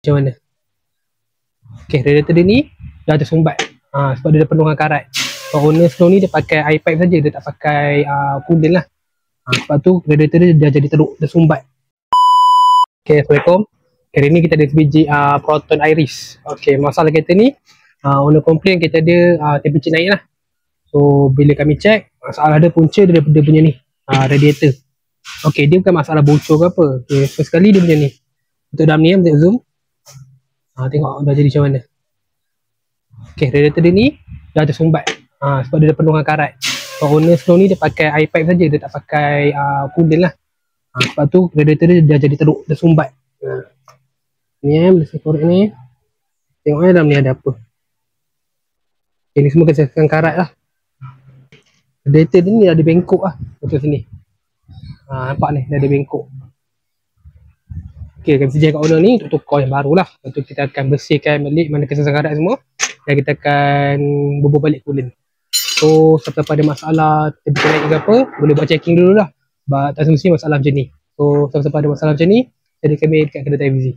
Macam mana? Okay, radiator dia ni dah tersumbat. Sebab dia dah penuh dengan karat. Owner Snow ni dia pakai air pipe saja, dia tak pakai coolant lah. Sebab tu radiator dia dah jadi teruk, tersumbat. Okay, Assalamualaikum. Hari ni kita ada sebiji Proton Iris. Okay, masalah kereta ni owner komplain kereta dia temperature naik lah. So bila kami check, masalah dia punca dia punya ni radiator. Okay, dia bukan masalah bocor ke apa. Okay, first kali dia punya ni. Untuk dalam ni, kita zoom. Tengok dah jadi macam mana. Okay, radiator dia ni dah tersumbat. Sebab dia dah penuh dengan karat. Owner Snow ni dia pakai air pipe saja, dia tak pakai coolant lah. Sebab tu radiator dia dah jadi teruk, tersumbat. Ni bila saya korek ni, tengok dalam ni ada apa. Okay, ni semua kesihatan karat lah. Radiator dia ni ada bengkok lah betul sini. Nampak ni dah ada bengkok. Okay, kami sediakan owner ni untuk tukar yang baru lah. Lepas tu kita akan bersihkan balik mana kesihatan karat semua. Dan kita akan bubur balik coolant. So siapa-siapa ada masalah temperature naik ke apa, boleh buat checking dulu lah. Sebab tak semestinya masalah macam ni. So siapa-siapa ada masalah macam ni, jadi kami dekat kedai televisi.